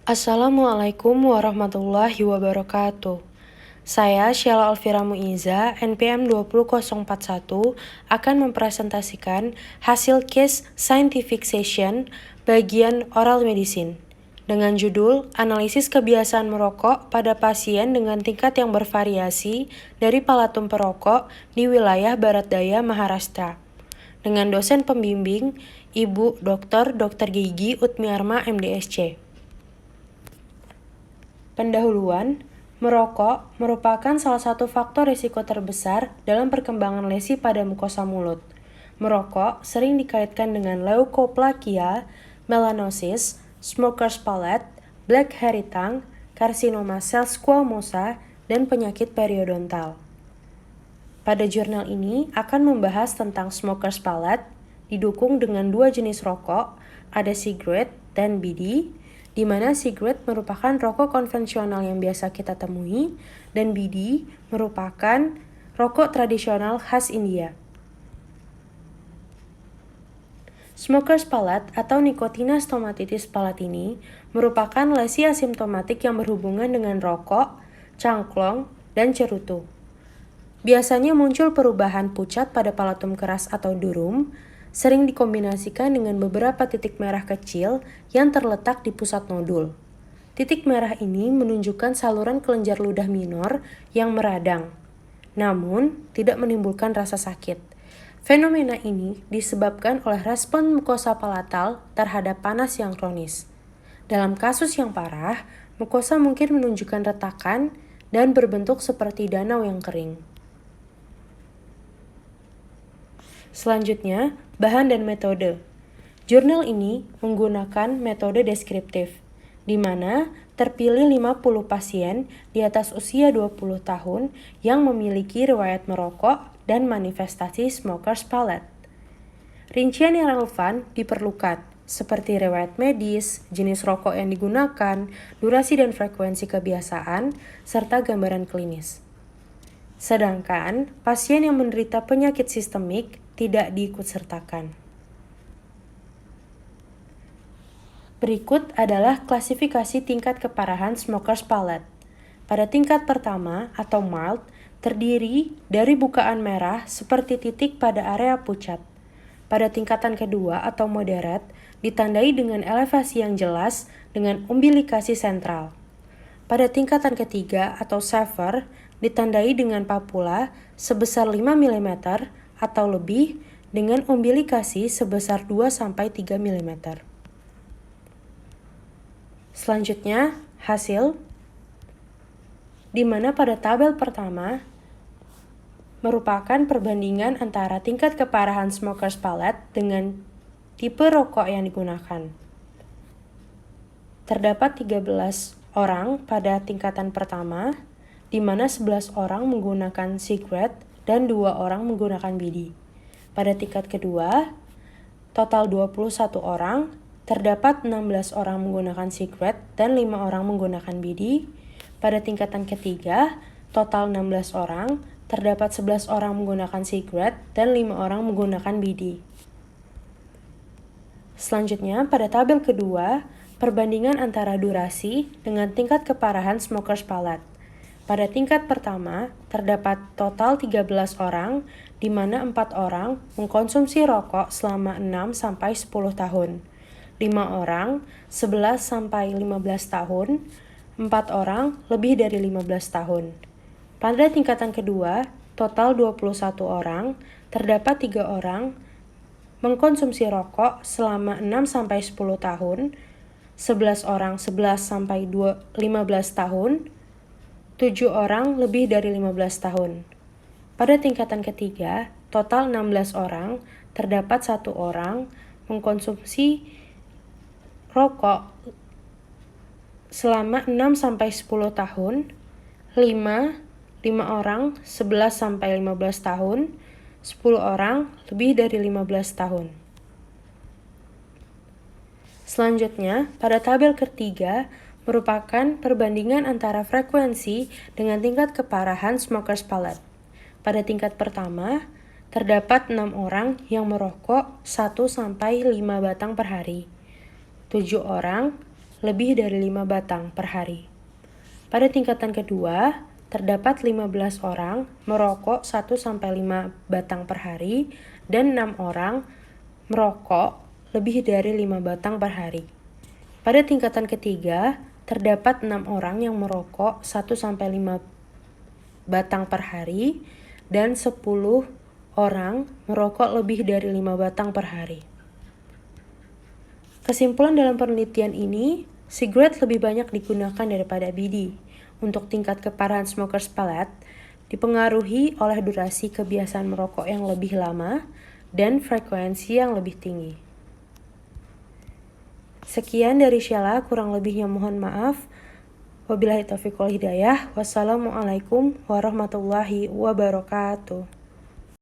Assalamualaikum warahmatullahi wabarakatuh. Saya Sheila Alfira Muiza, NPM 20041, akan mempresentasikan hasil case scientific session bagian oral medicine dengan judul Analisis Kebiasaan Merokok pada Pasien dengan Tingkat yang Bervariasi dari Palatum Perokok di Wilayah Barat Daya Maharashtra, dengan dosen pembimbing Ibu Dr. Gigi Utmiarma MDSC. Pendahuluan, merokok merupakan salah satu faktor risiko terbesar dalam perkembangan lesi pada mukosa mulut. Merokok sering dikaitkan dengan leukoplakia, melanosis, smoker's palate, black hairy tongue, karsinoma sel squamosa, dan penyakit periodontal. Pada jurnal ini akan membahas tentang smoker's palate, didukung dengan dua jenis rokok, ada cigarette dan BD, di mana cigarette merupakan rokok konvensional yang biasa kita temui, dan BD merupakan rokok tradisional khas India. Smoker's palate atau Nicotina stomatitis palatini merupakan lesi asimptomatik yang berhubungan dengan rokok, cangklong, dan cerutu. Biasanya muncul perubahan pucat pada palatum keras atau durum, sering dikombinasikan dengan beberapa titik merah kecil yang terletak di pusat nodul. Titik merah ini menunjukkan saluran kelenjar ludah minor yang meradang, namun tidak menimbulkan rasa sakit. Fenomena ini disebabkan oleh respon mukosa palatal terhadap panas yang kronis. Dalam kasus yang parah, mukosa mungkin menunjukkan retakan dan berbentuk seperti danau yang kering. Selanjutnya, bahan dan metode. Jurnal ini menggunakan metode deskriptif, di mana terpilih 50 pasien di atas usia 20 tahun yang memiliki riwayat merokok dan manifestasi smoker's palate. Rincian yang relevan diperlukan, seperti riwayat medis, jenis rokok yang digunakan, durasi dan frekuensi kebiasaan, serta gambaran klinis. Sedangkan pasien yang menderita penyakit sistemik tidak diikutsertakan. Berikut adalah klasifikasi tingkat keparahan smoker's palate. Pada tingkat pertama atau mild, terdiri dari bukaan merah seperti titik pada area pucat. Pada tingkatan kedua atau moderate, ditandai dengan elevasi yang jelas dengan umbilikasi sentral. Pada tingkatan ketiga atau severe, ditandai dengan papula sebesar 5 mm atau lebih dengan umbilikasi sebesar 2-3 mm. Selanjutnya, hasil di mana pada tabel pertama merupakan perbandingan antara tingkat keparahan smoker's palate dengan tipe rokok yang digunakan. Terdapat 13 orang pada tingkatan pertama, di mana 11 orang menggunakan cigarette dan 2 orang menggunakan BD. Pada tingkat kedua, total 21 orang, terdapat 16 orang menggunakan cigarette dan 5 orang menggunakan BD. Pada tingkatan ketiga, total 16 orang, terdapat 11 orang menggunakan cigarette dan 5 orang menggunakan BD. Selanjutnya, pada tabel kedua, perbandingan antara durasi dengan tingkat keparahan smoker's palate. Pada tingkat pertama, terdapat total 13 orang, di mana 4 orang mengkonsumsi rokok selama 6-10 tahun, 5 orang 11-15 tahun, 4 orang lebih dari 15 tahun. Pada tingkatan kedua, total 21 orang, terdapat 3 orang mengkonsumsi rokok selama 6-10 tahun, 11 orang 11-15 tahun, 7 orang lebih dari 15 tahun. Pada tingkatan ketiga, total 16 orang, terdapat 1 orang mengkonsumsi rokok selama 6-10 tahun, 5 orang 11-15 tahun, 10 orang lebih dari 15 tahun. Selanjutnya, pada tabel ketiga, merupakan perbandingan antara frekuensi dengan tingkat keparahan smoker's palate. Pada tingkat pertama, terdapat 6 orang yang merokok 1-5 batang per hari. 7 orang lebih dari 5 batang per hari. Pada tingkatan kedua, terdapat 15 orang merokok 1-5 batang per hari dan 6 orang merokok lebih dari 5 batang per hari. Pada tingkatan ketiga, terdapat 6 orang yang merokok 1-5 batang per hari dan 10 orang merokok lebih dari 5 batang per hari. Kesimpulan dalam penelitian ini, cigarette lebih banyak digunakan daripada BD. Untuk tingkat keparahan smokers palate dipengaruhi oleh durasi kebiasaan merokok yang lebih lama dan frekuensi yang lebih tinggi. Sekian dari Sheila, kurang lebihnya mohon maaf. Wabillahi taufiq wal hidayah. Wassalamualaikum warahmatullahi wabarakatuh.